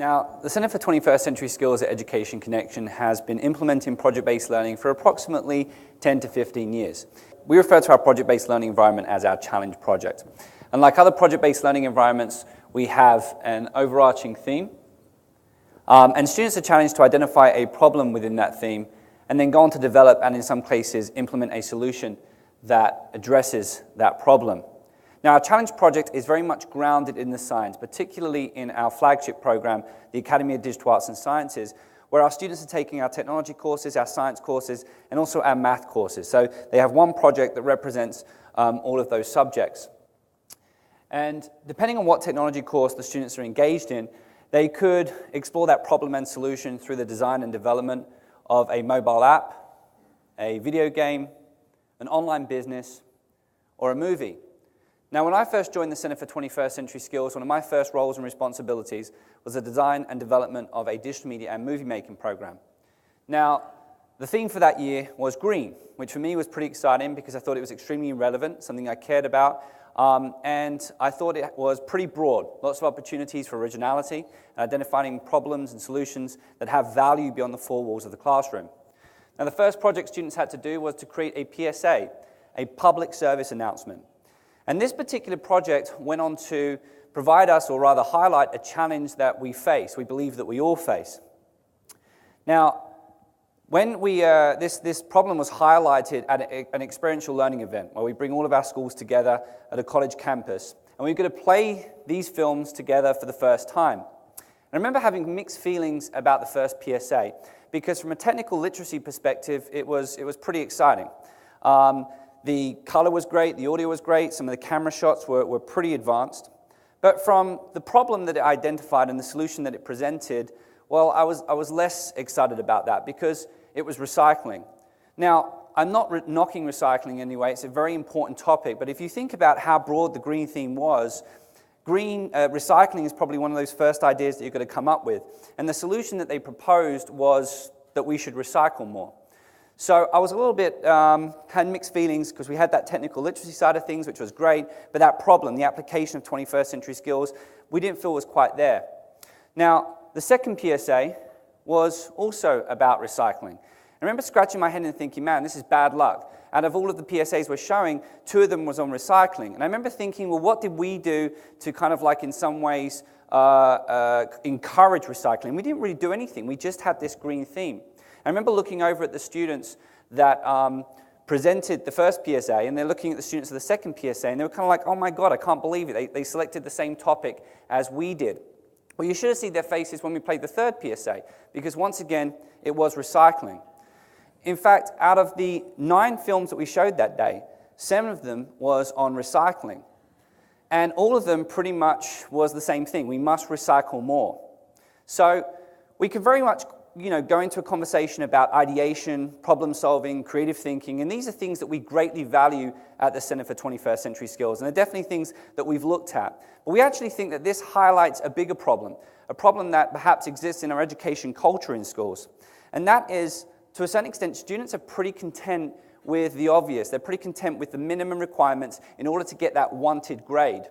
Now, the Center for 21st Century Skills at Education Connection has been implementing project-based learning for approximately 10 to 15 years. We refer to our project-based learning environment as our challenge project. And like other project-based learning environments, we have an overarching theme, and students are challenged to identify a problem within that theme and then go on to develop and in some cases implement a solution that addresses that problem. Now, our challenge project is very much grounded in the science, particularly in our flagship program, the Academy of Digital Arts and Sciences, where our students are taking our technology courses, our science courses, and also our math courses. So they have one project that represents all of those subjects. And depending on what technology course the students are engaged in, they could explore that problem and solution through the design and development of a mobile app, a video game, an online business, or a movie. Now, when I first joined the Center for 21st Century Skills, one of my first roles and responsibilities was the design and development of a digital media and movie-making program. Now, the theme for that year was green, which for me was pretty exciting because I thought it was extremely relevant, something I cared about, and I thought it was pretty broad. Lots of opportunities for originality, identifying problems and solutions that have value beyond the four walls of the classroom. Now, the first project students had to do was to create a PSA, a public service announcement. And this particular project went on to provide us, or rather highlight, a challenge that we face, we believe that we all face. Now, when this problem was highlighted at an experiential learning event, where we bring all of our schools together at a college campus, and we're going to play these films together for the first time. And I remember having mixed feelings about the first PSA, because from a technical literacy perspective, it was pretty exciting. The color was great, the audio was great, some of the camera shots were pretty advanced. But from the problem that it identified and the solution that it presented, well, I was less excited about that because it was recycling. Now, I'm not knocking recycling anyway, it's a very important topic, but if you think about how broad the green theme was, recycling is probably one of those first ideas that you've got to come up with. And the solution that they proposed was that we should recycle more. So I was a little bit, had mixed feelings because we had that technical literacy side of things, which was great, but that problem, the application of 21st century skills, we didn't feel was quite there. Now, the second PSA was also about recycling. I remember scratching my head and thinking, man, this is bad luck. Out of all of the PSAs we're showing, 2 of them was on recycling. And I remember thinking, well, what did we do to kind of like in some ways encourage recycling? We didn't really do anything. We just had this green theme. I remember looking over at the students that presented the first PSA, and they're looking at the students of the second PSA, and they were kind of like, oh my God, I can't believe it. They selected the same topic as we did. Well, you should have seen their faces when we played the third PSA, because once again, it was recycling. In fact, out of the 9 films that we showed that day, 7 of them was on recycling. And all of them pretty much was the same thing. We must recycle more. So we can very much go into a conversation about ideation, problem solving, creative thinking, and these are things that we greatly value at the Center for 21st Century Skills, and they're definitely things that we've looked at. But we actually think that this highlights a bigger problem, a problem that perhaps exists in our education culture in schools, and that is, to a certain extent, students are pretty content with the obvious. They're pretty content with the minimum requirements in order to get that wanted grade.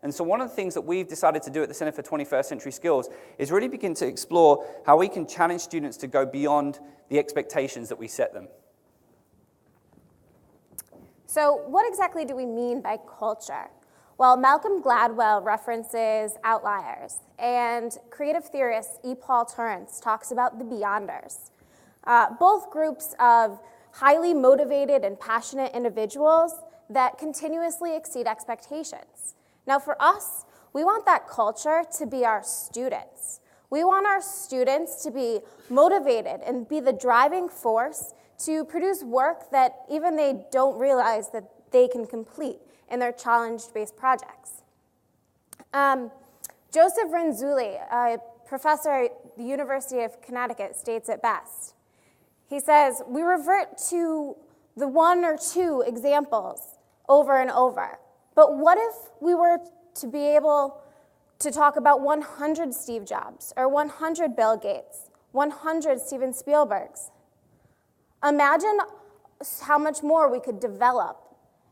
And so one of the things that we've decided to do at the Center for 21st Century Skills is really begin to explore how we can challenge students to go beyond the expectations that we set them. So what exactly do we mean by culture? Well, Malcolm Gladwell references outliers, and creative theorist E. Paul Torrance talks about the beyonders. Both groups of highly motivated and passionate individuals that continuously exceed expectations. Now for us, we want that culture to be our students. We want our students to be motivated and be the driving force to produce work that even they don't realize that they can complete in their challenge-based projects. Joseph Renzulli, a professor at the University of Connecticut, states it best. He says, we revert to the 1 or 2 examples over and over. But what if we were to be able to talk about 100 Steve Jobs or 100 Bill Gates, 100 Steven Spielbergs? Imagine how much more we could develop,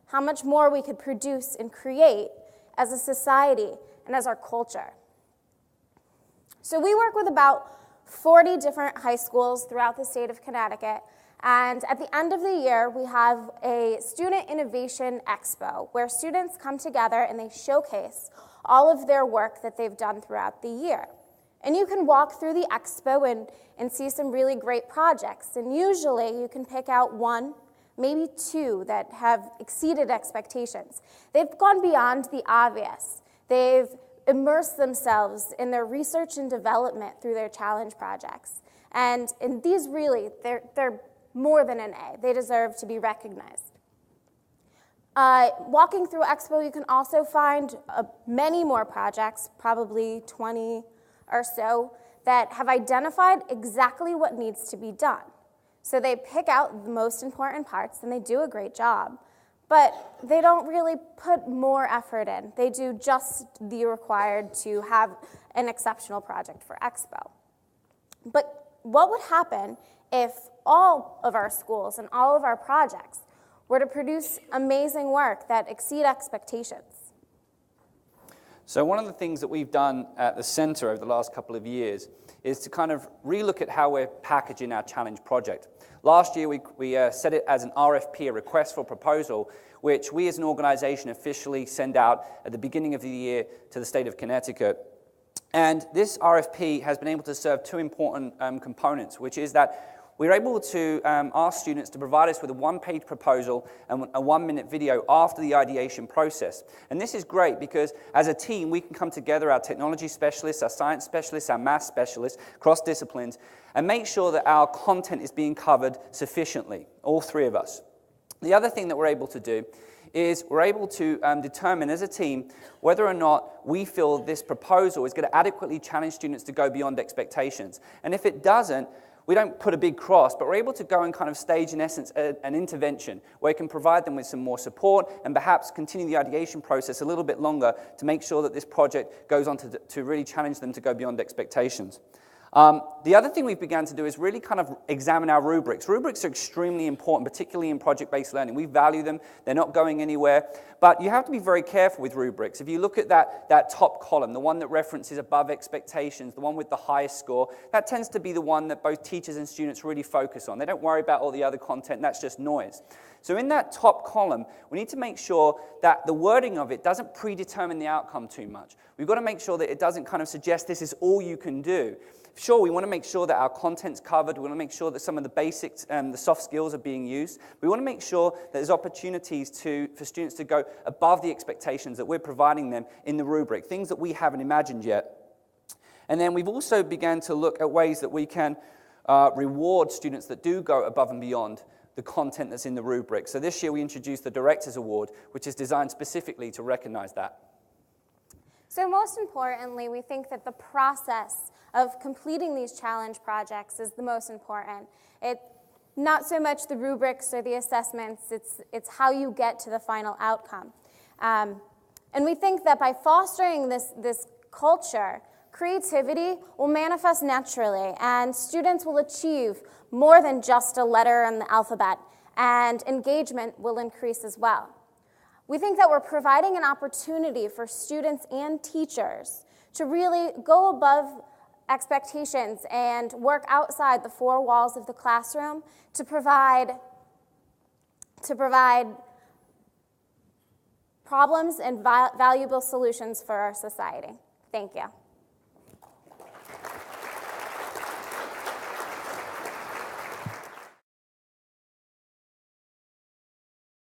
how much more we could produce and create as a society and as our culture. So we work with about 40 different high schools throughout the state of Connecticut. And at the end of the year, we have a Student Innovation Expo where students come together and they showcase all of their work that they've done throughout the year. And you can walk through the expo and see some really great projects. And usually you can pick out one, maybe two that have exceeded expectations. They've gone beyond the obvious. They've immersed themselves in their research and development through their challenge projects. And these really, they're more than an A. They deserve to be recognized. Walking through Expo, you can also find many more projects, probably 20 or so, that have identified exactly what needs to be done. So they pick out the most important parts, and they do a great job. But they don't really put more effort in. They do just the required to have an exceptional project for Expo. But what would happen if all of our schools and all of our projects were to produce amazing work that exceed expectations? So one of the things that we've done at the center over the last couple of years is to kind of relook at how we're packaging our challenge project. Last year, we set it as an RFP, a request for proposal, which we as an organization officially send out at the beginning of the year to the state of Connecticut. And this RFP has been able to serve two important components, which is that we're able to ask students to provide us with a one-page proposal and a 1-minute video after the ideation process. And this is great because as a team, we can come together, our technology specialists, our science specialists, our math specialists, cross disciplines, and make sure that our content is being covered sufficiently, all three of us. The other thing that we're able to do is we're able to determine as a team whether or not we feel this proposal is going to adequately challenge students to go beyond expectations. And if it doesn't, we don't put a big cross, but we're able to go and kind of stage, in essence, an intervention where we can provide them with some more support and perhaps continue the ideation process a little bit longer to make sure that this project goes on to really challenge them to go beyond expectations. The other thing we've begun to do is really kind of examine our rubrics. Rubrics are extremely important, particularly in project-based learning. We value them. They're not going anywhere. But you have to be very careful with rubrics. If you look at that top column, the one that references above expectations, the one with the highest score, that tends to be the one that both teachers and students really focus on. They don't worry about all the other content. That's just noise. So in that top column, we need to make sure that the wording of it doesn't predetermine the outcome too much. We've got to make sure that it doesn't kind of suggest this is all you can do. Sure, we want to make sure that our content's covered. We want to make sure that some of the basics and the soft skills are being used. We want to make sure that there's opportunities for students to go above the expectations that we're providing them in the rubric, things that we haven't imagined yet. And then we've also begun to look at ways that we can reward students that do go above and beyond the content that's in the rubric. So this year we introduced the Director's Award, which is designed specifically to recognize that. So most importantly, we think that the process of completing these challenge projects is the most important. It's not so much the rubrics or the assessments, it's how you get to the final outcome. And we think that by fostering this culture, creativity will manifest naturally, and students will achieve more than just a letter in the alphabet, and engagement will increase as well. We think that we're providing an opportunity for students and teachers to really go above expectations and work outside the four walls of the classroom to provide problems and valuable solutions for our society. Thank you.